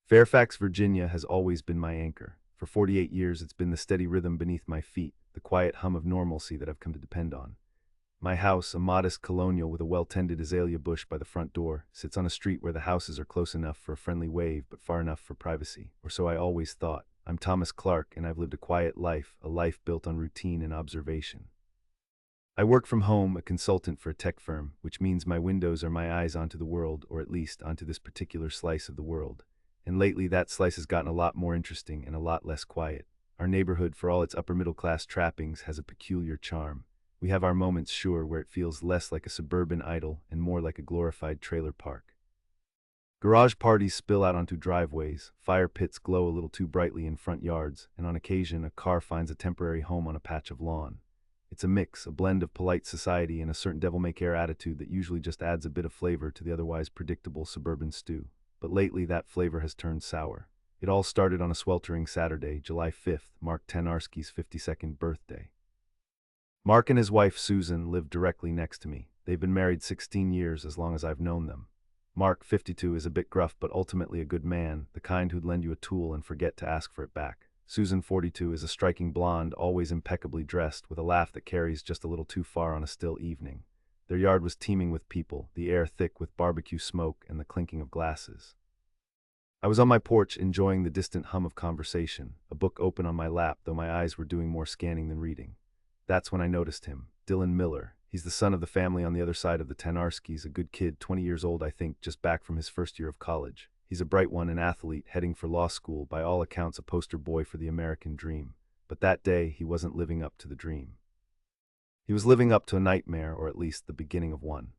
Fairfax, Virginia has always been my anchor. For 48 years, it's been the steady rhythm beneath my feet, the quiet hum of normalcy that I've come to depend on. My house, a modest colonial with a well-tended azalea bush by the front door, sits on a street where the houses are close enough for a friendly wave but far enough for privacy, or so I always thought. I'm Thomas Clark, and I've lived a quiet life, a life built on routine and observation. I work from home, a consultant for a tech firm, which means my windows are my eyes onto the world, or at least onto this particular slice of the world. And lately that slice has gotten a lot more interesting and a lot less quiet. Our neighborhood, for all its upper-middle-class trappings, has a peculiar charm. We have our moments, sure, where it feels less like a suburban idyll and more like a glorified trailer park. Garage parties spill out onto driveways, fire pits glow a little too brightly in front yards, and on occasion a car finds a temporary home on a patch of lawn. It's a mix, a blend of polite society and a certain devil-may-care attitude that usually just adds a bit of flavor to the otherwise predictable suburban stew. But lately that flavor has turned sour. It all started on a sweltering Saturday, July 5th, Mark Tenarski's 52nd birthday. Mark and his wife Susan live directly next to me. They've been married 16 years, as long as I've known them. Mark, 52, is a bit gruff but ultimately a good man, the kind who'd lend you a tool and forget to ask for it back. Susan, 42, is a striking blonde, always impeccably dressed, with a laugh that carries just a little too far on a still evening. Their yard was teeming with people, the air thick with barbecue smoke and the clinking of glasses. I was on my porch enjoying the distant hum of conversation, a book open on my lap, though my eyes were doing more scanning than reading. That's when I noticed him, Dylan Miller. He's the son of the family on the other side of the Tenarskis, a good kid, 20 years old I think, just back from his first year of college. He's a bright one, an athlete, heading for law school, by all accounts a poster boy for the American dream. But that day, he wasn't living up to the dream. He was living up to a nightmare, or at least the beginning of one.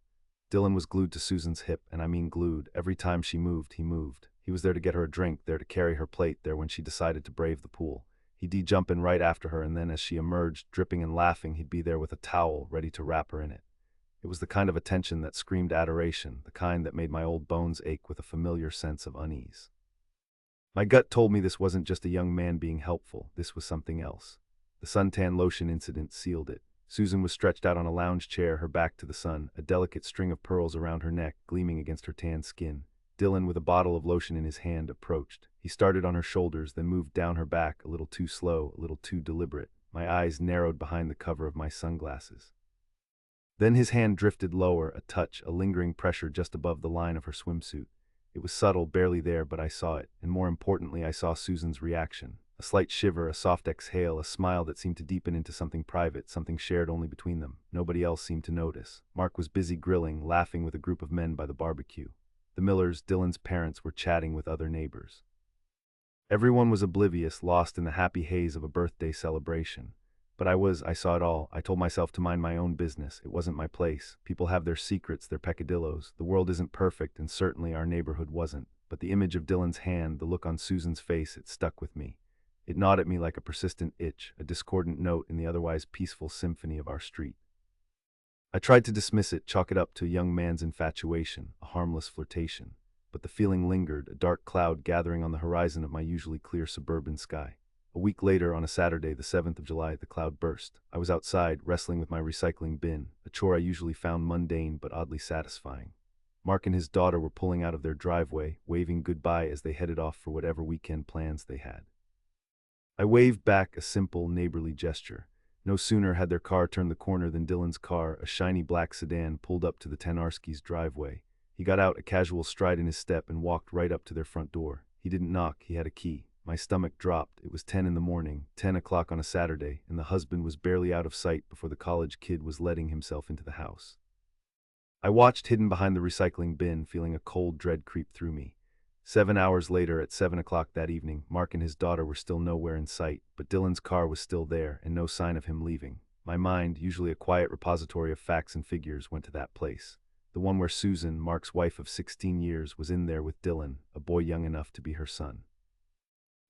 Dylan was glued to Susan's hip, and I mean glued. Every time she moved, he moved. He was there to get her a drink, there to carry her plate, there when she decided to brave the pool. He'd jump in right after her, and then as she emerged, dripping and laughing, he'd be there with a towel, ready to wrap her in it. It was the kind of attention that screamed adoration, the kind that made my old bones ache with a familiar sense of unease. My gut told me this wasn't just a young man being helpful, this was something else. The suntan lotion incident sealed it. Susan was stretched out on a lounge chair, her back to the sun, a delicate string of pearls around her neck, gleaming against her tan skin. Dylan, with a bottle of lotion in his hand, approached. He started on her shoulders, then moved down her back, a little too slow, a little too deliberate. My eyes narrowed behind the cover of my sunglasses. Then his hand drifted lower, a touch, a lingering pressure just above the line of her swimsuit. It was subtle, barely there, but I saw it, and more importantly, I saw Susan's reaction. A slight shiver, a soft exhale, a smile that seemed to deepen into something private, something shared only between them. Nobody else seemed to notice. Mark was busy grilling, laughing with a group of men by the barbecue. The Millers, Dylan's parents, were chatting with other neighbors. Everyone was oblivious, lost in the happy haze of a birthday celebration. But I saw it all. I told myself to mind my own business. It wasn't my place. People have their secrets, their peccadillos. The world isn't perfect, and certainly our neighborhood wasn't. But the image of Dylan's hand, the look on Susan's face, it stuck with me. It gnawed at me like a persistent itch, a discordant note in the otherwise peaceful symphony of our street. I tried to dismiss it, chalk it up to a young man's infatuation, a harmless flirtation. But the feeling lingered, a dark cloud gathering on the horizon of my usually clear suburban sky. A week later, on a Saturday, the 7th of July, the cloud burst. I was outside, wrestling with my recycling bin, a chore I usually found mundane but oddly satisfying. Mark and his daughter were pulling out of their driveway, waving goodbye as they headed off for whatever weekend plans they had. I waved back, a simple, neighborly gesture. No sooner had their car turned the corner than Dylan's car, a shiny black sedan, pulled up to the Tenarskis' driveway. He got out, a casual stride in his step, and walked right up to their front door. He didn't knock, he had a key. My stomach dropped. It was 10 in the morning, 10 o'clock on a Saturday, and the husband was barely out of sight before the college kid was letting himself into the house. I watched, hidden behind the recycling bin, feeling a cold dread creep through me. 7 hours later, at 7 o'clock that evening, Mark and his daughter were still nowhere in sight, but Dylan's car was still there, and no sign of him leaving. My mind, usually a quiet repository of facts and figures, went to that place. The one where Susan, Mark's wife of 16 years, was in there with Dylan, a boy young enough to be her son.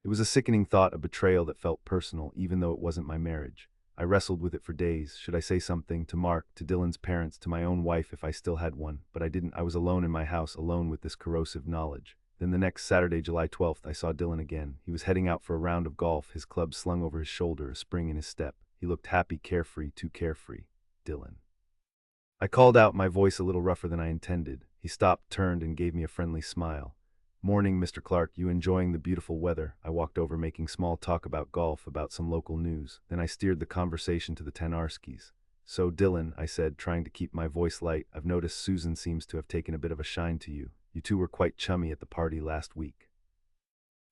It was a sickening thought, a betrayal that felt personal, even though it wasn't my marriage. I wrestled with it for days. Should I say something to Mark, to Dylan's parents, to my own wife if I still had one? But I didn't. I was alone in my house, alone with this corrosive knowledge. Then the next Saturday, July 12th, I saw Dylan again. He was heading out for a round of golf, his club slung over his shoulder, a spring in his step. He looked happy, carefree, too carefree. Dylan. I called out, my voice a little rougher than I intended. He stopped, turned, and gave me a friendly smile. "Morning, Mr. Clark. You enjoying the beautiful weather?" I walked over, making small talk about golf, about some local news. Then I steered the conversation to the Tanarskis. "So, Dylan," I said, trying to keep my voice light, "I've noticed Susan seems to have taken a bit of a shine to you. You two were quite chummy at the party last week."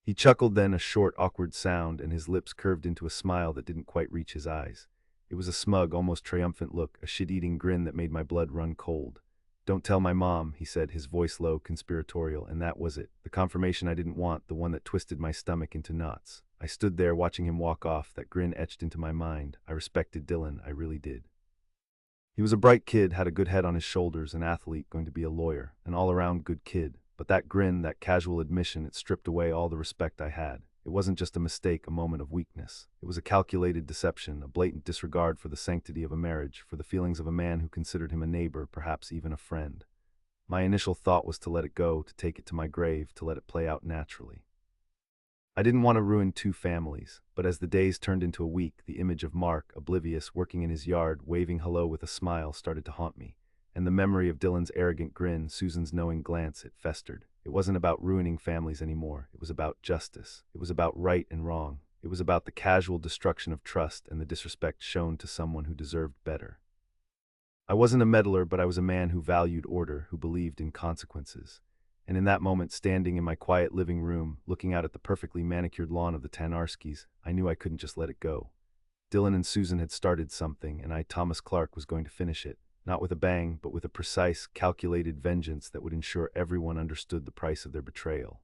He chuckled then, a short, awkward sound, and his lips curved into a smile that didn't quite reach his eyes. It was a smug, almost triumphant look, a shit-eating grin that made my blood run cold. "Don't tell my mom," he said, his voice low, conspiratorial, and that was it. The confirmation I didn't want, the one that twisted my stomach into knots. I stood there watching him walk off, that grin etched into my mind. I respected Dylan, I really did. He was a bright kid, had a good head on his shoulders, an athlete, going to be a lawyer, an all-around good kid. But that grin, that casual admission, it stripped away all the respect I had. It wasn't just a mistake, a moment of weakness. It was a calculated deception, a blatant disregard for the sanctity of a marriage, for the feelings of a man who considered him a neighbor, perhaps even a friend. My initial thought was to let it go, to take it to my grave, to let it play out naturally. I didn't want to ruin two families, but as the days turned into a week, the image of Mark, oblivious, working in his yard, waving hello with a smile, started to haunt me. And the memory of Dylan's arrogant grin, Susan's knowing glance, it festered. It wasn't about ruining families anymore. It was about justice. It was about right and wrong. It was about the casual destruction of trust and the disrespect shown to someone who deserved better. I wasn't a meddler, but I was a man who valued order, who believed in consequences. And in that moment, standing in my quiet living room, looking out at the perfectly manicured lawn of the Tanarskis, I knew I couldn't just let it go. Dylan and Susan had started something, and I, Thomas Clark, was going to finish it. Not with a bang, but with a precise, calculated vengeance that would ensure everyone understood the price of their betrayal.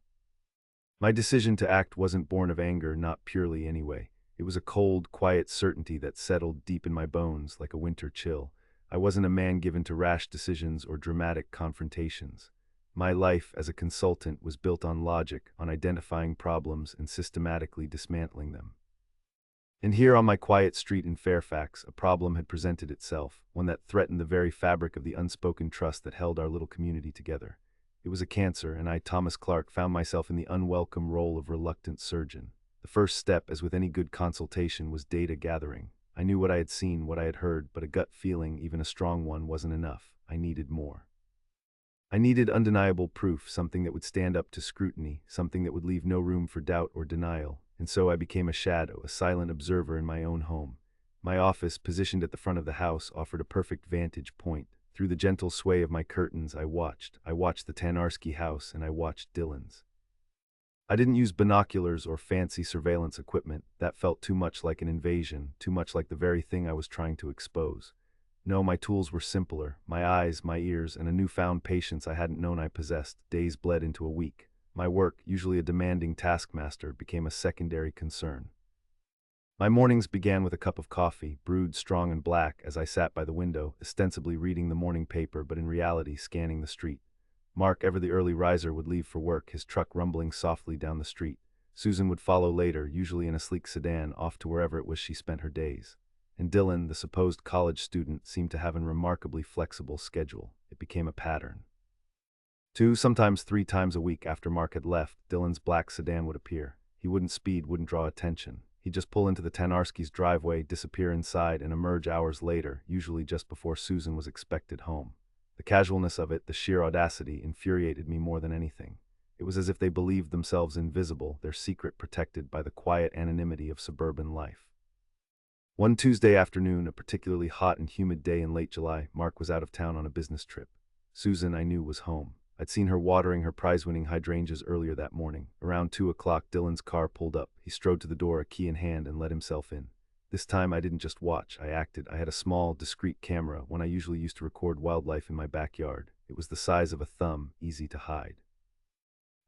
My decision to act wasn't born of anger, not purely anyway. It was a cold, quiet certainty that settled deep in my bones like a winter chill. I wasn't a man given to rash decisions or dramatic confrontations. My life as a consultant was built on logic, on identifying problems and systematically dismantling them. And here on my quiet street in Fairfax, a problem had presented itself, one that threatened the very fabric of the unspoken trust that held our little community together. It was a cancer, and I, Thomas Clark, found myself in the unwelcome role of reluctant surgeon. The first step, as with any good consultation, was data gathering. I knew what I had seen, what I had heard, but a gut feeling, even a strong one, wasn't enough. I needed more. I needed undeniable proof, something that would stand up to scrutiny, something that would leave no room for doubt or denial. And so I became a shadow, a silent observer in my own home. My office, positioned at the front of the house, offered a perfect vantage point. Through the gentle sway of my curtains, I watched. I watched the Tanarski house, and I watched Dylan's. I didn't use binoculars or fancy surveillance equipment. That felt too much like an invasion, too much like the very thing I was trying to expose. No, my tools were simpler. My eyes, my ears, and a newfound patience I hadn't known I possessed. Days bled into a week. My work, usually a demanding taskmaster, became a secondary concern. My mornings began with a cup of coffee, brewed strong and black, as I sat by the window, ostensibly reading the morning paper, but in reality scanning the street. Mark, ever the early riser, would leave for work, his truck rumbling softly down the street. Susan would follow later, usually in a sleek sedan, off to wherever it was she spent her days. And Dylan, the supposed college student, seemed to have a remarkably flexible schedule. It became a pattern. 2, sometimes 3 times a week after Mark had left, Dylan's black sedan would appear. He wouldn't speed, wouldn't draw attention. He'd just pull into the Tanarskis' driveway, disappear inside, and emerge hours later, usually just before Susan was expected home. The casualness of it, the sheer audacity, infuriated me more than anything. It was as if they believed themselves invisible, their secret protected by the quiet anonymity of suburban life. One Tuesday afternoon, a particularly hot and humid day in late July, Mark was out of town on a business trip. Susan, I knew, was home. I'd seen her watering her prize-winning hydrangeas earlier that morning. Around 2 o'clock, Dylan's car pulled up. He strode to the door, a key in hand, and let himself in. This time, I didn't just watch, I acted. I had a small, discreet camera, one I usually used to record wildlife in my backyard. It was the size of a thumb, easy to hide.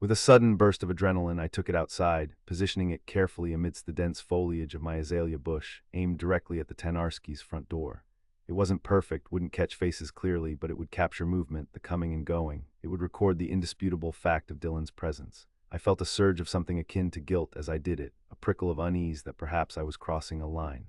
With a sudden burst of adrenaline, I took it outside, positioning it carefully amidst the dense foliage of my azalea bush, aimed directly at the Tanarskis' front door. It wasn't perfect, wouldn't catch faces clearly, but it would capture movement, the coming and going. It would record the indisputable fact of Dylan's presence. I felt a surge of something akin to guilt as I did it, a prickle of unease that perhaps I was crossing a line.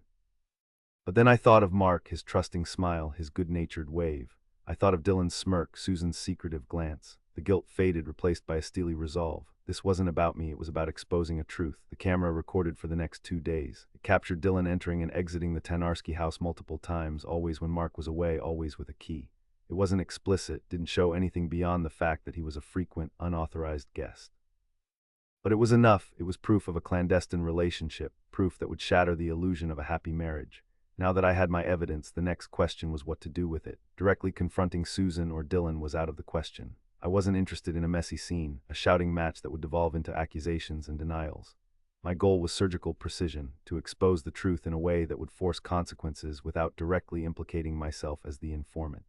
But then I thought of Mark, his trusting smile, his good-natured wave. I thought of Dylan's smirk, Susan's secretive glance. The guilt faded, replaced by a steely resolve. This wasn't about me, it was about exposing a truth. The camera recorded for the next 2 days. It captured Dylan entering and exiting the Tanarski house multiple times, always when Mark was away, always with a key. It wasn't explicit, didn't show anything beyond the fact that he was a frequent, unauthorized guest. But it was enough. It was proof of a clandestine relationship, proof that would shatter the illusion of a happy marriage. Now that I had my evidence, the next question was what to do with it. Directly confronting Susan or Dylan was out of the question. I wasn't interested in a messy scene, a shouting match that would devolve into accusations and denials. My goal was surgical precision, to expose the truth in a way that would force consequences without directly implicating myself as the informant.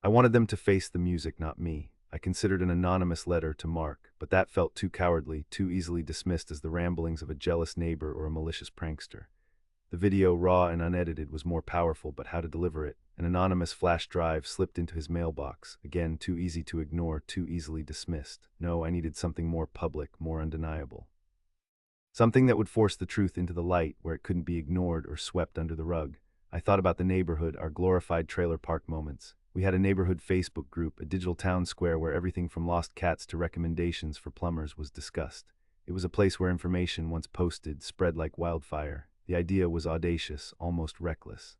I wanted them to face the music, not me. I considered an anonymous letter to Mark, but that felt too cowardly, too easily dismissed as the ramblings of a jealous neighbor or a malicious prankster. The video, raw and unedited, was more powerful, but how to deliver it? An anonymous flash drive slipped into his mailbox. Again, too easy to ignore, too easily dismissed. No, I needed something more public, more undeniable. Something that would force the truth into the light, where it couldn't be ignored or swept under the rug. I thought about the neighborhood, our glorified trailer park moments. We had a neighborhood Facebook group, a digital town square where everything from lost cats to recommendations for plumbers was discussed. It was a place where information, once posted, spread like wildfire. The idea was audacious, almost reckless.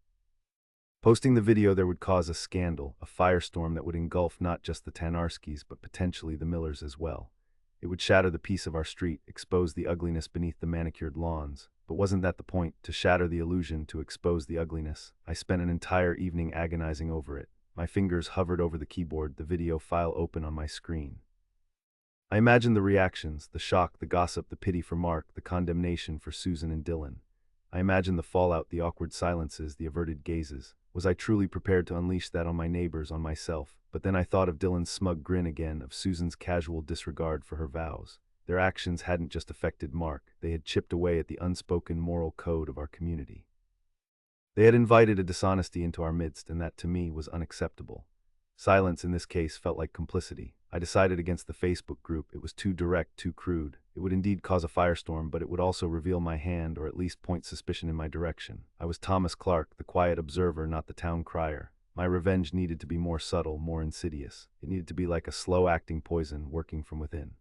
Posting the video there would cause a scandal, a firestorm that would engulf not just the Tanarskis, but potentially the Millers as well. It would shatter the peace of our street, expose the ugliness beneath the manicured lawns. But wasn't that the point? To shatter the illusion, to expose the ugliness? I spent an entire evening agonizing over it. My fingers hovered over the keyboard, the video file open on my screen. I imagined the reactions, the shock, the gossip, the pity for Mark, the condemnation for Susan and Dylan. I imagined the fallout, the awkward silences, the averted gazes. Was I truly prepared to unleash that on my neighbors, on myself? But then I thought of Dylan's smug grin again, of Susan's casual disregard for her vows. Their actions hadn't just affected Mark, they had chipped away at the unspoken moral code of our community. They had invited a dishonesty into our midst, and that to me was unacceptable. Silence in this case felt like complicity. I decided against the Facebook group. It was too direct, too crude. It would indeed cause a firestorm, but it would also reveal my hand, or at least point suspicion in my direction. I was Thomas Clark, the quiet observer, not the town crier. My revenge needed to be more subtle, more insidious. It needed to be like a slow-acting poison working from within.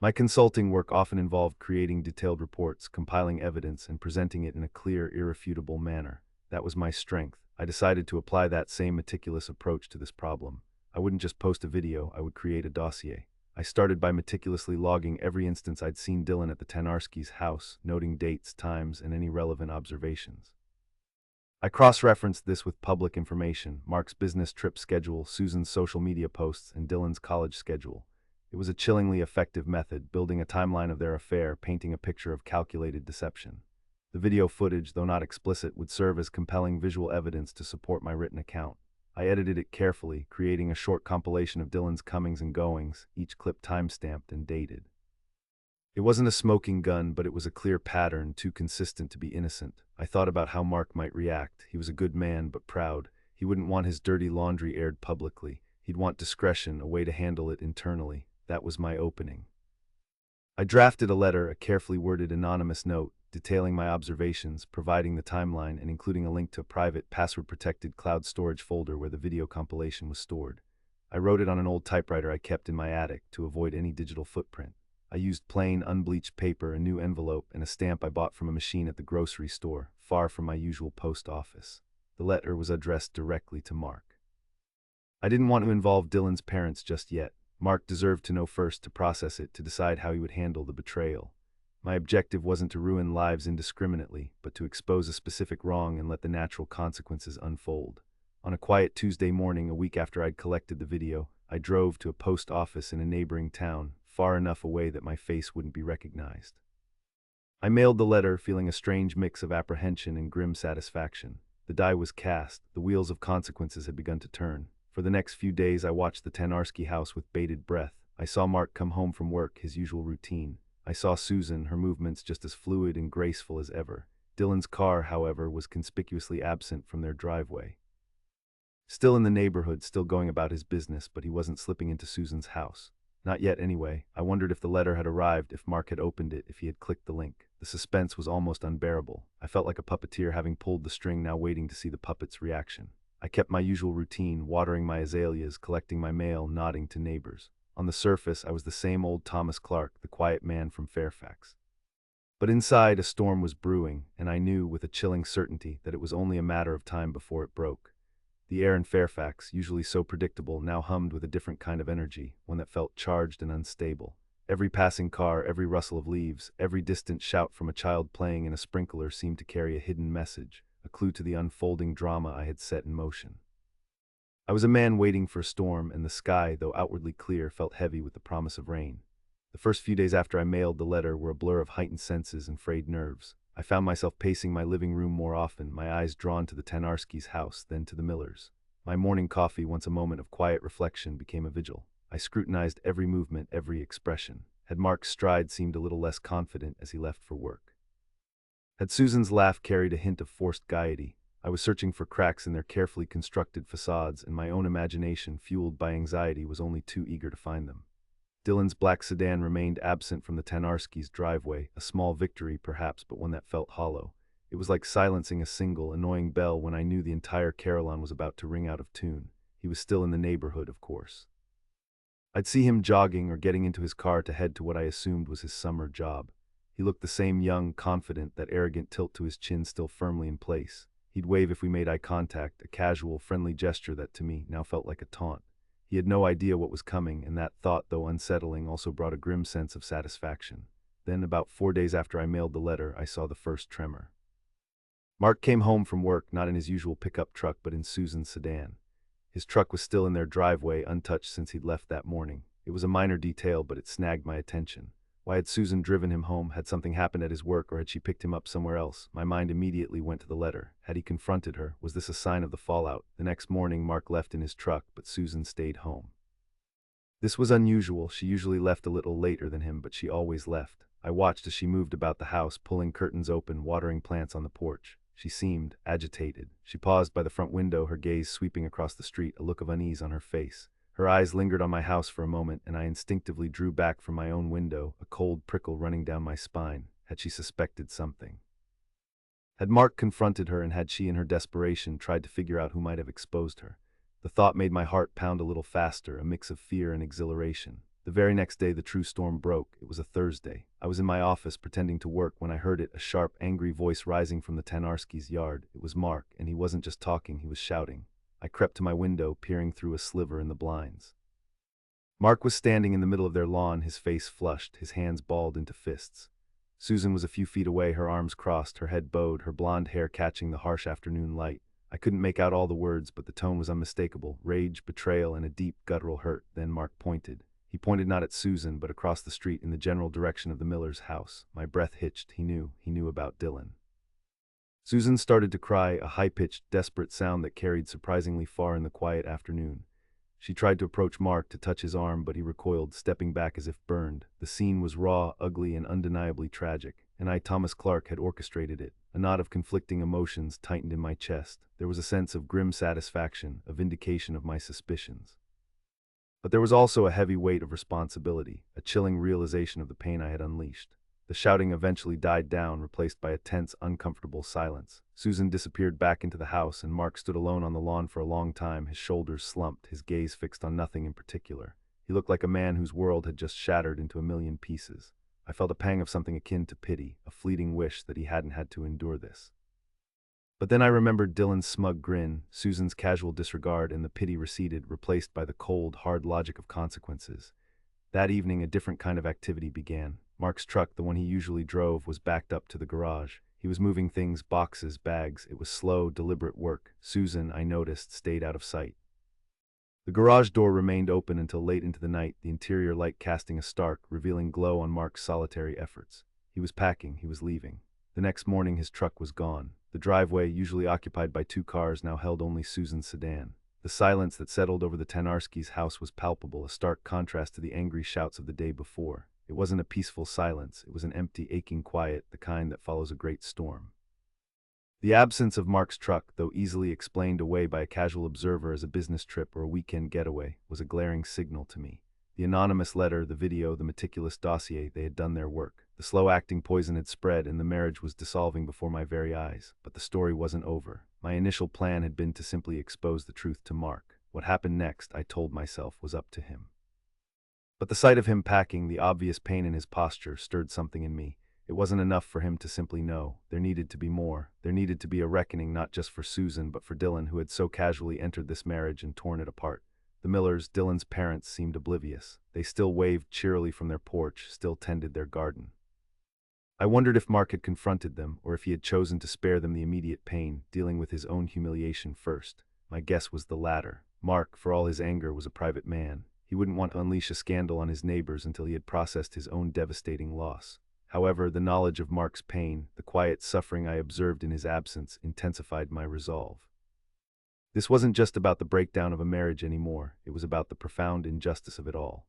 My consulting work often involved creating detailed reports, compiling evidence, and presenting it in a clear, irrefutable manner. That was my strength. I decided to apply that same meticulous approach to this problem. I wouldn't just post a video, I would create a dossier. I started by meticulously logging every instance I'd seen Dylan at the Tanarskis' house, noting dates, times, and any relevant observations. I cross-referenced this with public information, Mark's business trip schedule, Susan's social media posts, and Dylan's college schedule. It was a chillingly effective method, building a timeline of their affair, painting a picture of calculated deception. The video footage, though not explicit, would serve as compelling visual evidence to support my written account. I edited it carefully, creating a short compilation of Dylan's comings and goings, each clip time-stamped and dated. It wasn't a smoking gun, but it was a clear pattern, too consistent to be innocent. I thought about how Mark might react. He was a good man, but proud. He wouldn't want his dirty laundry aired publicly. He'd want discretion, a way to handle it internally. That was my opening. I drafted a letter, a carefully worded anonymous note, detailing my observations, providing the timeline, and including a link to a private, password-protected cloud storage folder where the video compilation was stored. I wrote it on an old typewriter I kept in my attic to avoid any digital footprint. I used plain, unbleached paper, a new envelope, and a stamp I bought from a machine at the grocery store, far from my usual post office. The letter was addressed directly to Mark. I didn't want to involve Dylan's parents just yet. Mark deserved to know first, to process it, to decide how he would handle the betrayal. My objective wasn't to ruin lives indiscriminately, but to expose a specific wrong and let the natural consequences unfold. On a quiet Tuesday morning, a week after I'd collected the video, I drove to a post office in a neighboring town, far enough away that my face wouldn't be recognized. I mailed the letter, feeling a strange mix of apprehension and grim satisfaction. The die was cast, the wheels of consequences had begun to turn. For the next few days, I watched the Tanarski house with bated breath. I saw Mark come home from work, his usual routine. I saw Susan, her movements just as fluid and graceful as ever. Dylan's car, however, was conspicuously absent from their driveway. Still in the neighborhood, still going about his business, but he wasn't slipping into Susan's house. Not yet, anyway. I wondered if the letter had arrived, if Mark had opened it, if he had clicked the link. The suspense was almost unbearable. I felt like a puppeteer having pulled the string, now waiting to see the puppet's reaction. I kept my usual routine, watering my azaleas, collecting my mail, nodding to neighbors. On the surface, I was the same old Thomas Clark, the quiet man from Fairfax. But inside, a storm was brewing, and I knew with a chilling certainty that it was only a matter of time before it broke. The air in Fairfax, usually so predictable, now hummed with a different kind of energy, one that felt charged and unstable. Every passing car, every rustle of leaves, every distant shout from a child playing in a sprinkler seemed to carry a hidden message, a clue to the unfolding drama I had set in motion. I was a man waiting for a storm, and the sky, though outwardly clear, felt heavy with the promise of rain. The first few days after I mailed the letter were a blur of heightened senses and frayed nerves. I found myself pacing my living room more often, my eyes drawn to the Tanarskis' house than to the miller's. My morning coffee, once a moment of quiet reflection, became a vigil. I scrutinized every movement, every expression. Had Mark's stride seemed a little less confident as he left for work? Had Susan's laugh carried a hint of forced gaiety? I was searching for cracks in their carefully constructed facades, and my own imagination, fueled by anxiety, was only too eager to find them. Dylan's black sedan remained absent from the Tanarskis' driveway, a small victory perhaps, but one that felt hollow. It was like silencing a single, annoying bell when I knew the entire carillon was about to ring out of tune. He was still in the neighborhood, of course. I'd see him jogging or getting into his car to head to what I assumed was his summer job. He looked the same young, confident, that arrogant tilt to his chin still firmly in place. He'd wave if we made eye contact, a casual, friendly gesture that to me now felt like a taunt. He had no idea what was coming, and that thought, though unsettling, also brought a grim sense of satisfaction. Then, about 4 days after I mailed the letter, I saw the first tremor. Mark came home from work, not in his usual pickup truck, but in Susan's sedan. His truck was still in their driveway, untouched since he'd left that morning. It was a minor detail, but it snagged my attention. Why had Susan driven him home? Had something happened at his work, or had she picked him up somewhere else? My mind immediately went to the letter. Had he confronted her? Was this a sign of the fallout? The next morning, Mark left in his truck, but Susan stayed home. This was unusual. She usually left a little later than him, but she always left. I watched as she moved about the house, pulling curtains open, watering plants on the porch. She seemed agitated. She paused by the front window, her gaze sweeping across the street, a look of unease on her face. Her eyes lingered on my house for a moment, and I instinctively drew back from my own window, a cold prickle running down my spine. Had she suspected something? Had Mark confronted her, and had she, in her desperation, tried to figure out who might have exposed her? The thought made my heart pound a little faster, a mix of fear and exhilaration. The very next day the true storm broke. It was a Thursday. I was in my office pretending to work when I heard it, a sharp, angry voice rising from the Tanarskis' yard. It was Mark, and he wasn't just talking, he was shouting. I crept to my window, peering through a sliver in the blinds. Mark was standing in the middle of their lawn, his face flushed, his hands balled into fists. Susan was a few feet away, her arms crossed, her head bowed, her blonde hair catching the harsh afternoon light. I couldn't make out all the words, but the tone was unmistakable: rage, betrayal, and a deep, guttural hurt. Then Mark pointed. He pointed not at Susan, but across the street in the general direction of the miller's house. My breath hitched. He knew about Dylan. Susan started to cry, a high-pitched, desperate sound that carried surprisingly far in the quiet afternoon. She tried to approach Mark, to touch his arm, but he recoiled, stepping back as if burned. The scene was raw, ugly, and undeniably tragic, and I, Thomas Clark, had orchestrated it. A knot of conflicting emotions tightened in my chest. There was a sense of grim satisfaction, a vindication of my suspicions. But there was also a heavy weight of responsibility, a chilling realization of the pain I had unleashed. The shouting eventually died down, replaced by a tense, uncomfortable silence. Susan disappeared back into the house, and Mark stood alone on the lawn for a long time, his shoulders slumped, his gaze fixed on nothing in particular. He looked like a man whose world had just shattered into a million pieces. I felt a pang of something akin to pity, a fleeting wish that he hadn't had to endure this. But then I remembered Dylan's smug grin, Susan's casual disregard, and the pity receded, replaced by the cold, hard logic of consequences. That evening, a different kind of activity began. Mark's truck, the one he usually drove, was backed up to the garage. He was moving things, boxes, bags. It was slow, deliberate work. Susan, I noticed, stayed out of sight. The garage door remained open until late into the night, the interior light casting a stark, revealing glow on Mark's solitary efforts. He was packing, he was leaving. The next morning his truck was gone. The driveway, usually occupied by 2 cars, now held only Susan's sedan. The silence that settled over the Tanarskis' house was palpable, a stark contrast to the angry shouts of the day before. It wasn't a peaceful silence, it was an empty, aching quiet, the kind that follows a great storm. The absence of Mark's truck, though easily explained away by a casual observer as a business trip or a weekend getaway, was a glaring signal to me. The anonymous letter, the video, the meticulous dossier, they had done their work. The slow-acting poison had spread, and the marriage was dissolving before my very eyes. But the story wasn't over. My initial plan had been to simply expose the truth to Mark. What happened next, I told myself, was up to him. But the sight of him packing, the obvious pain in his posture, stirred something in me. It wasn't enough for him to simply know. There needed to be more. There needed to be a reckoning, not just for Susan, but for Dylan, who had so casually entered this marriage and torn it apart. The Millers, Dylan's parents, seemed oblivious. They still waved cheerily from their porch, still tended their garden. I wondered if Mark had confronted them, or if he had chosen to spare them the immediate pain, dealing with his own humiliation first. My guess was the latter. Mark, for all his anger, was a private man. He wouldn't want to unleash a scandal on his neighbors until he had processed his own devastating loss. However, the knowledge of Mark's pain, the quiet suffering I observed in his absence, intensified my resolve. This wasn't just about the breakdown of a marriage anymore, it was about the profound injustice of it all.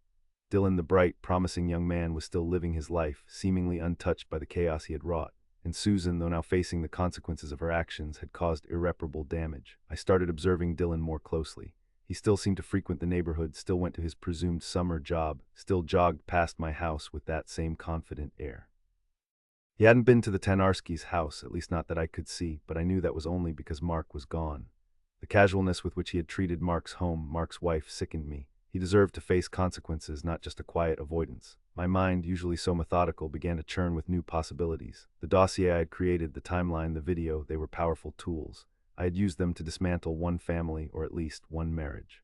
Dylan, the bright, promising young man, was still living his life, seemingly untouched by the chaos he had wrought. And Susan, though now facing the consequences of her actions, had caused irreparable damage. I started observing Dylan more closely. He still seemed to frequent the neighborhood, still went to his presumed summer job, still jogged past my house with that same confident air. He hadn't been to the Tanarskis' house, at least not that I could see, but I knew that was only because Mark was gone. The casualness with which he had treated Mark's home, Mark's wife, sickened me. He deserved to face consequences, not just a quiet avoidance. My mind, usually so methodical, began to churn with new possibilities. The dossier I had created, the timeline, the video, they were powerful tools. I had used them to dismantle one family, or at least one marriage.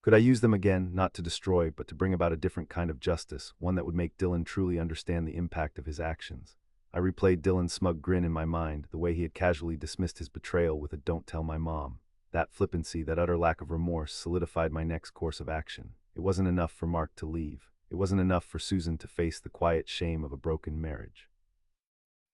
Could I use them again, not to destroy, but to bring about a different kind of justice, one that would make Dylan truly understand the impact of his actions? I replayed Dylan's smug grin in my mind, the way he had casually dismissed his betrayal with a "don't tell my mom." That flippancy, that utter lack of remorse, solidified my next course of action. It wasn't enough for Mark to leave. It wasn't enough for Susan to face the quiet shame of a broken marriage.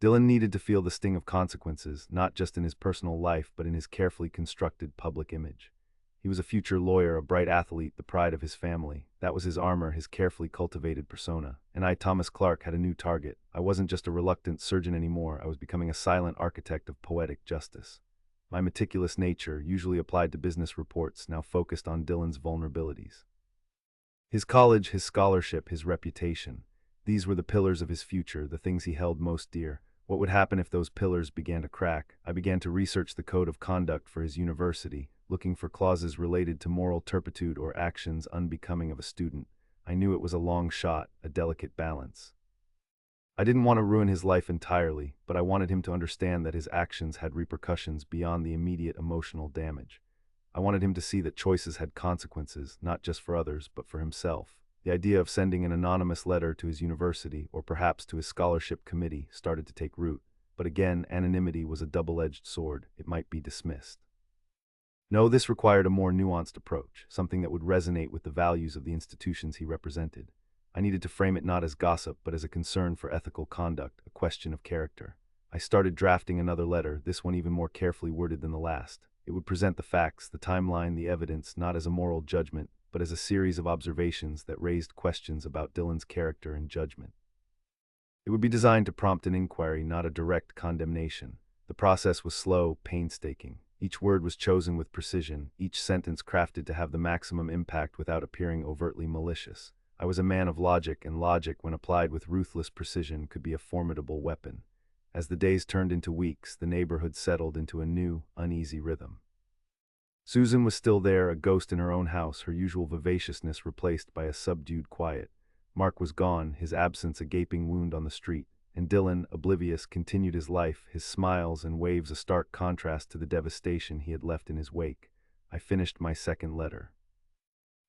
Dylan needed to feel the sting of consequences, not just in his personal life, but in his carefully constructed public image. He was a future lawyer, a bright athlete, the pride of his family. That was his armor, his carefully cultivated persona. And I, Thomas Clark, had a new target. I wasn't just a reluctant surgeon anymore. I was becoming a silent architect of poetic justice. My meticulous nature, usually applied to business reports, now focused on Dylan's vulnerabilities. His college, his scholarship, his reputation. These were the pillars of his future, the things he held most dear. What would happen if those pillars began to crack? I began to research the code of conduct for his university, looking for clauses related to moral turpitude or actions unbecoming of a student. I knew it was a long shot, a delicate balance. I didn't want to ruin his life entirely, but I wanted him to understand that his actions had repercussions beyond the immediate emotional damage. I wanted him to see that choices had consequences, not just for others, but for himself. The idea of sending an anonymous letter to his university, or perhaps to his scholarship committee, started to take root. But again, anonymity was a double-edged sword. It might be dismissed. No, this required a more nuanced approach, something that would resonate with the values of the institutions he represented. I needed to frame it not as gossip, but as a concern for ethical conduct, a question of character. I started drafting another letter, this one even more carefully worded than the last. It would present the facts, the timeline, the evidence, not as a moral judgment, but as a series of observations that raised questions about Dylan's character and judgment. It would be designed to prompt an inquiry, not a direct condemnation. The process was slow, painstaking. Each word was chosen with precision, each sentence crafted to have the maximum impact without appearing overtly malicious. I was a man of logic, and logic, when applied with ruthless precision, could be a formidable weapon. As the days turned into weeks, the neighborhood settled into a new, uneasy rhythm. Susan was still there, a ghost in her own house, her usual vivaciousness replaced by a subdued quiet. Mark was gone, his absence a gaping wound on the street, and Dylan, oblivious, continued his life, his smiles and waves a stark contrast to the devastation he had left in his wake. I finished my second letter.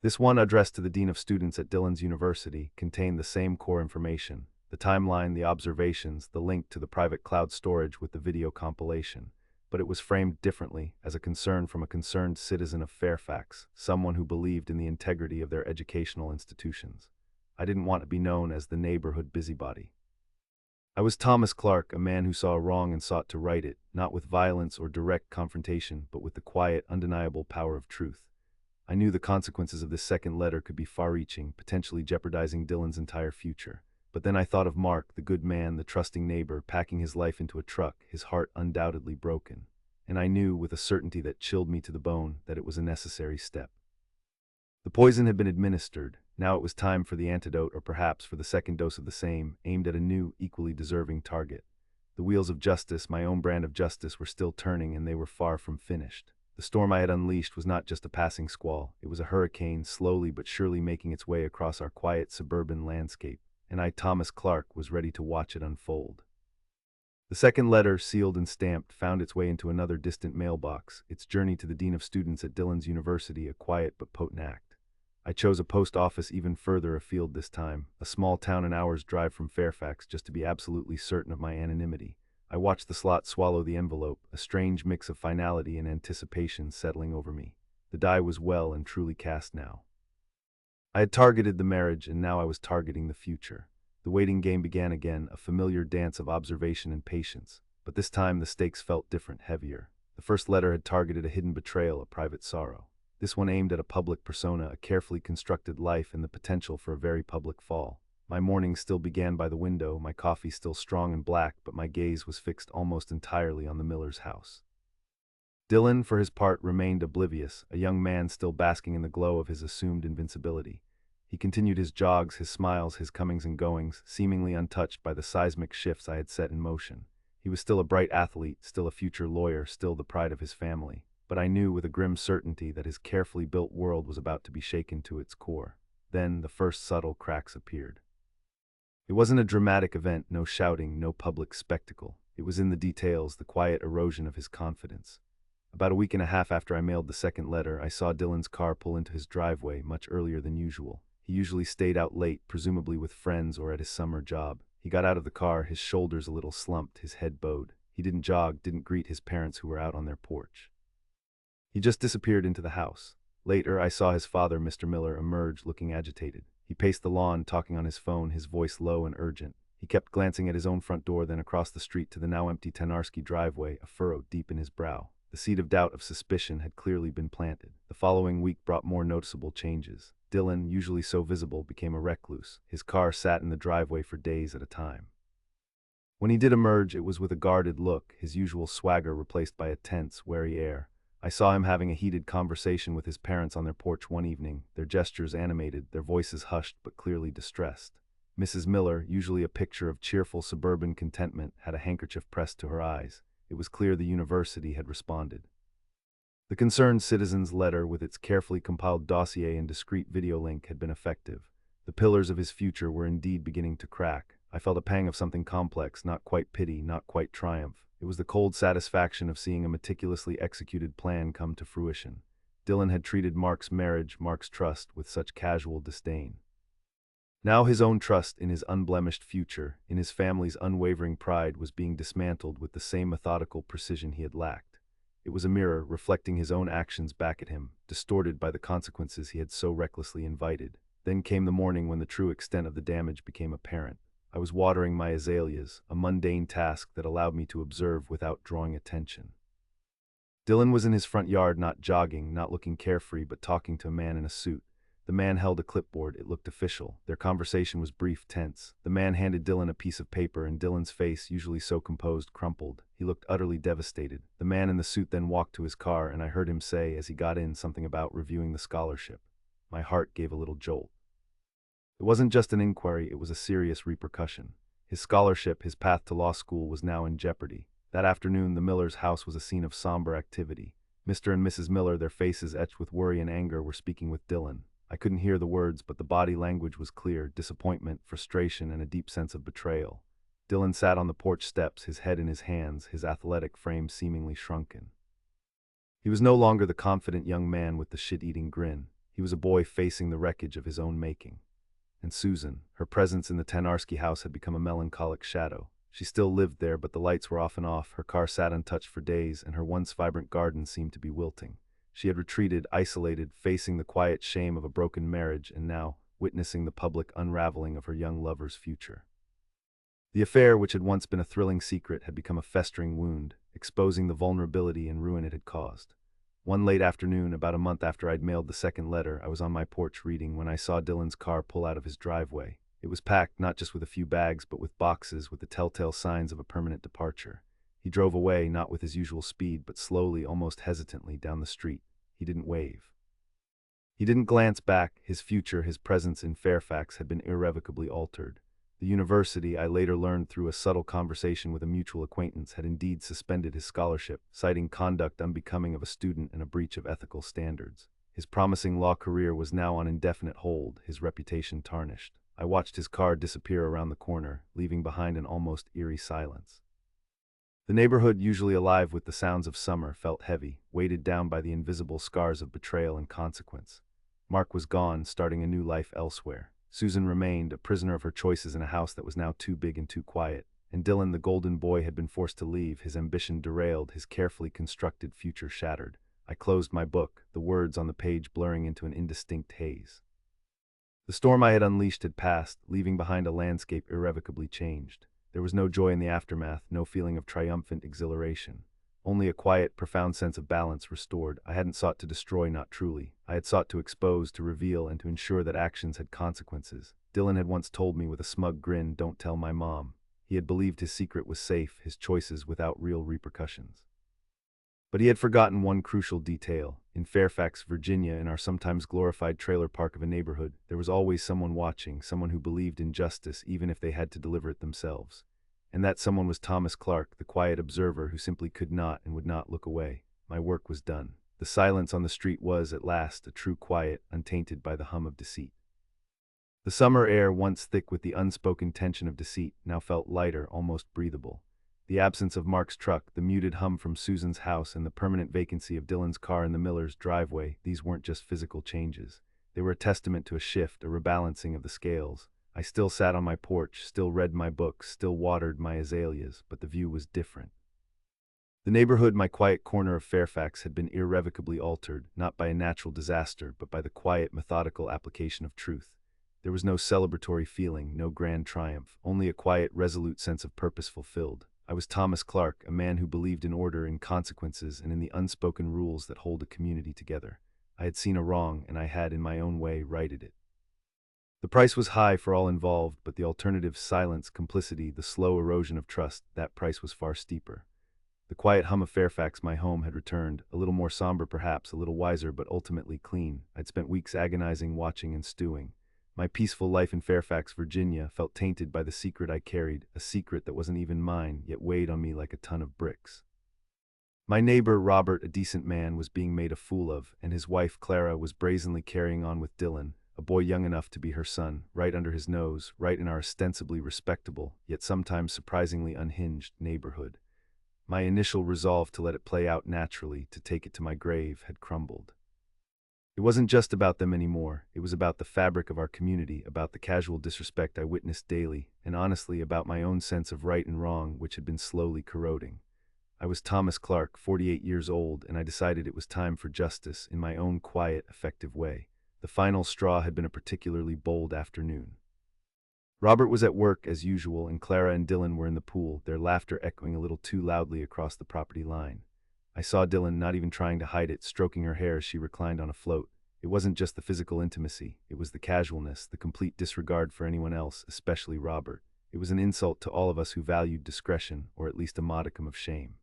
This one, addressed to the dean of students at Dylan's university, contained the same core information: the timeline, the observations, the link to the private cloud storage with the video compilation. But it was framed differently, as a concern from a concerned citizen of Fairfax, someone who believed in the integrity of their educational institutions. I didn't want to be known as the neighborhood busybody. I was Thomas Clark, a man who saw a wrong and sought to right it, not with violence or direct confrontation, but with the quiet, undeniable power of truth. I knew the consequences of this second letter could be far-reaching, potentially jeopardizing Dylan's entire future. But then I thought of Mark, the good man, the trusting neighbor, packing his life into a truck, his heart undoubtedly broken. And I knew, with a certainty that chilled me to the bone, that it was a necessary step. The poison had been administered. Now it was time for the antidote, or perhaps for the second dose of the same, aimed at a new, equally deserving target. The wheels of justice, my own brand of justice, were still turning, and they were far from finished. The storm I had unleashed was not just a passing squall. It was a hurricane, slowly but surely making its way across our quiet suburban landscape. And I, Thomas Clark, was ready to watch it unfold. The second letter, sealed and stamped, found its way into another distant mailbox, its journey to the dean of students at Dillon's University a quiet but potent act. I chose a post office even further afield this time, a small town an hour's drive from Fairfax, just to be absolutely certain of my anonymity. I watched the slot swallow the envelope, a strange mix of finality and anticipation settling over me. The die was well and truly cast now. I had targeted the marriage, and now I was targeting the future. The waiting game began again, a familiar dance of observation and patience. But this time the stakes felt different, heavier. The first letter had targeted a hidden betrayal, a private sorrow. This one aimed at a public persona, a carefully constructed life, and the potential for a very public fall. My morning still began by the window, my coffee still strong and black, but my gaze was fixed almost entirely on the miller's house. Dillon, for his part, remained oblivious, a young man still basking in the glow of his assumed invincibility. He continued his jogs, his smiles, his comings and goings, seemingly untouched by the seismic shifts I had set in motion. He was still a bright athlete, still a future lawyer, still the pride of his family. But I knew with a grim certainty that his carefully built world was about to be shaken to its core. Then the first subtle cracks appeared. It wasn't a dramatic event, no shouting, no public spectacle. It was in the details, the quiet erosion of his confidence. About a week and a half after I mailed the second letter, I saw Dillon's car pull into his driveway much earlier than usual. He usually stayed out late, presumably with friends or at his summer job. He got out of the car, his shoulders a little slumped, his head bowed. He didn't jog, didn't greet his parents who were out on their porch. He just disappeared into the house. Later, I saw his father, Mr. Miller, emerge looking agitated. He paced the lawn, talking on his phone, his voice low and urgent. He kept glancing at his own front door, then across the street to the now empty Tenarski driveway, a furrow deep in his brow. The seed of doubt, of suspicion, had clearly been planted. The following week brought more noticeable changes. Dillon, usually so visible, became a recluse. His car sat in the driveway for days at a time. When he did emerge, it was with a guarded look, his usual swagger replaced by a tense, wary air. I saw him having a heated conversation with his parents on their porch one evening, their gestures animated, their voices hushed but clearly distressed. Mrs. Miller, usually a picture of cheerful suburban contentment, had a handkerchief pressed to her eyes. It was clear the university had responded. The concerned citizen's letter, with its carefully compiled dossier and discreet video link, had been effective. The pillars of his future were indeed beginning to crack. I felt a pang of something complex, not quite pity, not quite triumph. It was the cold satisfaction of seeing a meticulously executed plan come to fruition. Dillon had treated Mark's marriage, Mark's trust, with such casual disdain. Now his own trust in his unblemished future, in his family's unwavering pride, was being dismantled with the same methodical precision he had lacked. It was a mirror reflecting his own actions back at him, distorted by the consequences he had so recklessly invited. Then came the morning when the true extent of the damage became apparent. I was watering my azaleas, a mundane task that allowed me to observe without drawing attention. Dillon was in his front yard, not jogging, not looking carefree, but talking to a man in a suit. The man held a clipboard. It looked official. Their conversation was brief, tense. The man handed Dillon a piece of paper, and Dillon's face, usually so composed, crumpled. He looked utterly devastated. The man in the suit then walked to his car, and I heard him say, as he got in, something about reviewing the scholarship. My heart gave a little jolt. It wasn't just an inquiry, it was a serious repercussion. His scholarship, his path to law school, was now in jeopardy. That afternoon, the Miller's house was a scene of somber activity. Mr. and Mrs. Miller, their faces etched with worry and anger, were speaking with Dillon. I couldn't hear the words, but the body language was clear: disappointment, frustration, and a deep sense of betrayal. Dillon sat on the porch steps, his head in his hands, his athletic frame seemingly shrunken. He was no longer the confident young man with the shit-eating grin. He was a boy facing the wreckage of his own making. And Susan, her presence in the Tenarski house had become a melancholic shadow. She still lived there, but the lights were often off, her car sat untouched for days, and her once vibrant garden seemed to be wilting. She had retreated, isolated, facing the quiet shame of a broken marriage, and now witnessing the public unraveling of her young lover's future. The affair, which had once been a thrilling secret, had become a festering wound, exposing the vulnerability and ruin it had caused. One late afternoon, about a month after I'd mailed the second letter, I was on my porch reading when I saw Dillon's car pull out of his driveway. It was packed not just with a few bags, but with boxes, with the telltale signs of a permanent departure. He drove away, not with his usual speed, but slowly, almost hesitantly, down the street. He didn't wave. He didn't glance back. His future, his presence in Fairfax, had been irrevocably altered. The university, I later learned through a subtle conversation with a mutual acquaintance, had indeed suspended his scholarship, citing conduct unbecoming of a student and a breach of ethical standards. His promising law career was now on indefinite hold, his reputation tarnished. I watched his car disappear around the corner, leaving behind an almost eerie silence. The neighborhood, usually alive with the sounds of summer, felt heavy, weighted down by the invisible scars of betrayal and consequence. Mark was gone, starting a new life elsewhere. Susan remained, a prisoner of her choices in a house that was now too big and too quiet. And Dylan, the golden boy, had been forced to leave, his ambition derailed, his carefully constructed future shattered. I closed my book, the words on the page blurring into an indistinct haze. The storm I had unleashed had passed, leaving behind a landscape irrevocably changed. There was no joy in the aftermath, no feeling of triumphant exhilaration. Only a quiet, profound sense of balance restored. I hadn't sought to destroy, not truly. I had sought to expose, to reveal, and to ensure that actions had consequences. Dylan had once told me with a smug grin, "Don't tell my mom." He had believed his secret was safe, his choices without real repercussions. But he had forgotten one crucial detail. In Fairfax, Virginia, in our sometimes glorified trailer park of a neighborhood, there was always someone watching, someone who believed in justice even if they had to deliver it themselves. And that someone was Thomas Clark, the quiet observer who simply could not and would not look away. My work was done. The silence on the street was, at last, a true quiet, untainted by the hum of deceit. The summer air, once thick with the unspoken tension of deceit, now felt lighter, almost breathable. The absence of Mark's truck, the muted hum from Susan's house, and the permanent vacancy of Dylan's car in the miller's driveway, these weren't just physical changes. They were a testament to a shift, a rebalancing of the scales. I still sat on my porch, still read my books, still watered my azaleas, but the view was different. The neighborhood, my quiet corner of Fairfax, had been irrevocably altered, not by a natural disaster, but by the quiet, methodical application of truth. There was no celebratory feeling, no grand triumph, only a quiet, resolute sense of purpose fulfilled. I was Thomas Clark, a man who believed in order, in consequences, and in the unspoken rules that hold a community together. I had seen a wrong, and I had, in my own way, righted it. The price was high for all involved, but the alternative, silence, complicity, the slow erosion of trust, that price was far steeper. The quiet hum of Fairfax, my home, had returned, a little more somber perhaps, a little wiser, but ultimately clean. I'd spent weeks agonizing, watching, and stewing. My peaceful life in Fairfax, Virginia, felt tainted by the secret I carried, a secret that wasn't even mine, yet weighed on me like a ton of bricks. My neighbor, Robert, a decent man, was being made a fool of, and his wife, Clara, was brazenly carrying on with Dylan, a boy young enough to be her son, right under his nose, right in our ostensibly respectable, yet sometimes surprisingly unhinged, neighborhood. My initial resolve to let it play out naturally, to take it to my grave, had crumbled. It wasn't just about them anymore. It was about the fabric of our community, about the casual disrespect I witnessed daily, and honestly about my own sense of right and wrong, which had been slowly corroding. I was Thomas Clark, 48 years old, and I decided it was time for justice in my own quiet, effective way. The final straw had been a particularly bold afternoon. Robert was at work as usual, and Clara and Dylan were in the pool, their laughter echoing a little too loudly across the property line. I saw Dylan, not even trying to hide it, stroking her hair as she reclined on a float. It wasn't just the physical intimacy, it was the casualness, the complete disregard for anyone else, especially Robert. It was an insult to all of us who valued discretion, or at least a modicum of shame.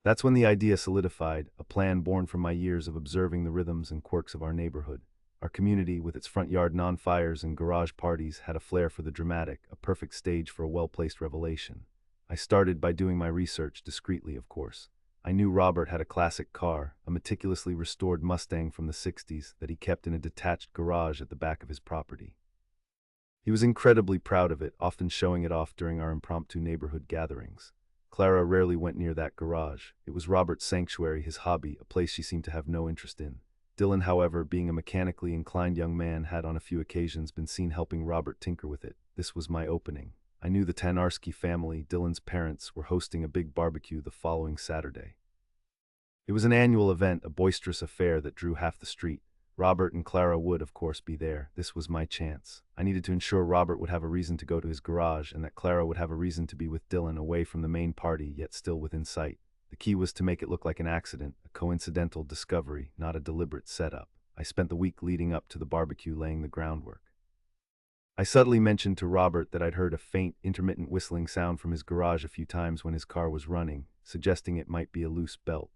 That's when the idea solidified, a plan born from my years of observing the rhythms and quirks of our neighborhood. Our community, with its front yard non-fires and garage parties, had a flair for the dramatic, a perfect stage for a well-placed revelation. I started by doing my research, discreetly, of course. I knew Robert had a classic car, a meticulously restored Mustang from the 60s that he kept in a detached garage at the back of his property. He was incredibly proud of it, often showing it off during our impromptu neighborhood gatherings. Clara rarely went near that garage. It was Robert's sanctuary, his hobby, a place she seemed to have no interest in. Dylan, however, being a mechanically inclined young man, had on a few occasions been seen helping Robert tinker with it. This was my opening. I knew the Tanarski family, Dylan's parents, were hosting a big barbecue the following Saturday. It was an annual event, a boisterous affair that drew half the street. Robert and Clara would, of course, be there. This was my chance. I needed to ensure Robert would have a reason to go to his garage, and that Clara would have a reason to be with Dylan, away from the main party, yet still within sight. The key was to make it look like an accident, a coincidental discovery, not a deliberate setup. I spent the week leading up to the barbecue laying the groundwork. I subtly mentioned to Robert that I'd heard a faint, intermittent whistling sound from his garage a few times when his car was running, suggesting it might be a loose belt.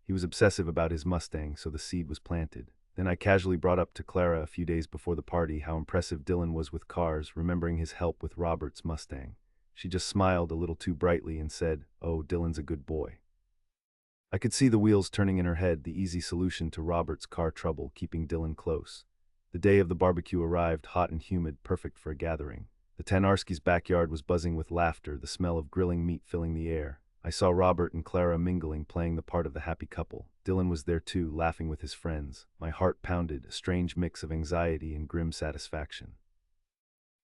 He was obsessive about his Mustang, so the seed was planted. Then I casually brought up to Clara a few days before the party how impressive Dylan was with cars, remembering his help with Robert's Mustang. She just smiled a little too brightly and said, "Oh, Dylan's a good boy." I could see the wheels turning in her head, the easy solution to Robert's car trouble, keeping Dylan close. The day of the barbecue arrived, hot and humid, perfect for a gathering. The Tanarskis' backyard was buzzing with laughter, the smell of grilling meat filling the air. I saw Robert and Clara mingling, playing the part of the happy couple. Dylan was there too, laughing with his friends. My heart pounded, a strange mix of anxiety and grim satisfaction.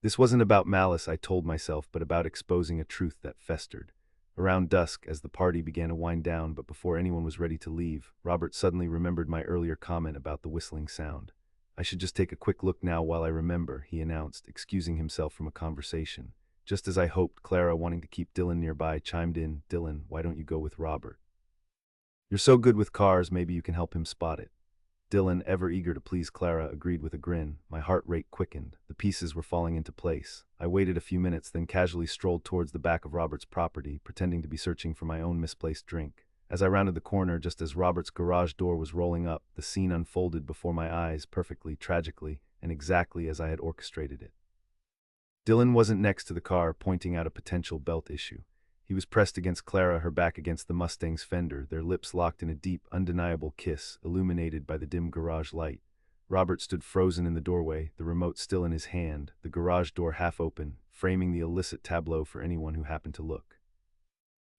This wasn't about malice, I told myself, but about exposing a truth that festered. Around dusk, as the party began to wind down, but before anyone was ready to leave, Robert suddenly remembered my earlier comment about the whistling sound. I should just take a quick look now while I remember, he announced, excusing himself from a conversation. Just as I hoped, Clara, wanting to keep Dylan nearby, chimed in, Dylan, why don't you go with Robert? You're so good with cars, maybe you can help him spot it. Dylan, ever eager to please Clara, agreed with a grin. My heart rate quickened. The pieces were falling into place. I waited a few minutes, then casually strolled towards the back of Robert's property, pretending to be searching for my own misplaced drink. As I rounded the corner, just as Robert's garage door was rolling up, the scene unfolded before my eyes, perfectly, tragically, and exactly as I had orchestrated it. Dylan wasn't next to the car, pointing out a potential belt issue. He was pressed against Clara, her back against the Mustang's fender, their lips locked in a deep, undeniable kiss, illuminated by the dim garage light. Robert stood frozen in the doorway, the remote still in his hand, the garage door half open, framing the illicit tableau for anyone who happened to look.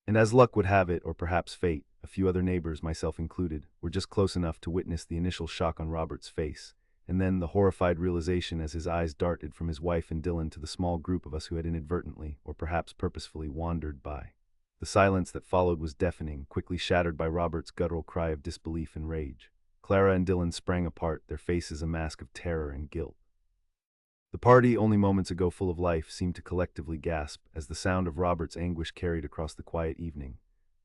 And as luck would have it, or perhaps fate, a few other neighbors, myself included, were just close enough to witness the initial shock on Robert's face, and then the horrified realization as his eyes darted from his wife and Dylan to the small group of us who had inadvertently, or perhaps purposefully, wandered by. The silence that followed was deafening, quickly shattered by Robert's guttural cry of disbelief and rage. Clara and Dylan sprang apart, their faces a mask of terror and guilt. The party, only moments ago full of life, seemed to collectively gasp as the sound of Robert's anguish carried across the quiet evening.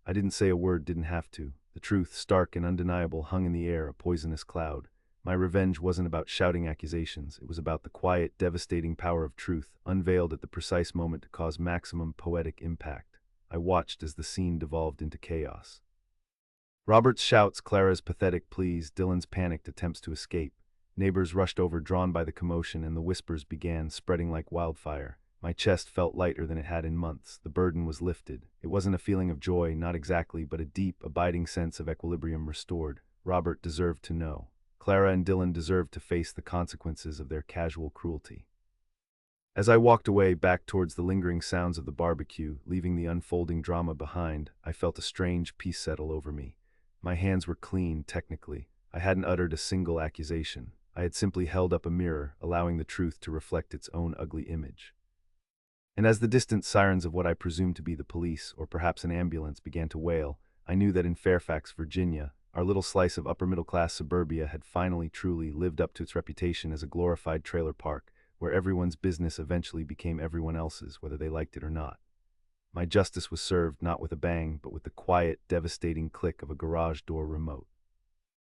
I didn't say a word, didn't have to. The truth, stark and undeniable, hung in the air, a poisonous cloud. My revenge wasn't about shouting accusations, it was about the quiet, devastating power of truth, unveiled at the precise moment to cause maximum poetic impact. I watched as the scene devolved into chaos. Robert's shouts, Clara's pathetic pleas, Dylan's panicked attempts to escape. Neighbors rushed over, drawn by the commotion, and the whispers began, spreading like wildfire. My chest felt lighter than it had in months. The burden was lifted. It wasn't a feeling of joy, not exactly, but a deep, abiding sense of equilibrium restored. Robert deserved to know. Clara and Dylan deserved to face the consequences of their casual cruelty. As I walked away, back towards the lingering sounds of the barbecue, leaving the unfolding drama behind, I felt a strange peace settle over me. My hands were clean, technically. I hadn't uttered a single accusation. I had simply held up a mirror, allowing the truth to reflect its own ugly image. And as the distant sirens of what I presumed to be the police, or perhaps an ambulance, began to wail, I knew that in Fairfax, Virginia, our little slice of upper-middle-class suburbia had finally truly lived up to its reputation as a glorified trailer park, where everyone's business eventually became everyone else's, whether they liked it or not. My justice was served not with a bang, but with the quiet, devastating click of a garage door remote.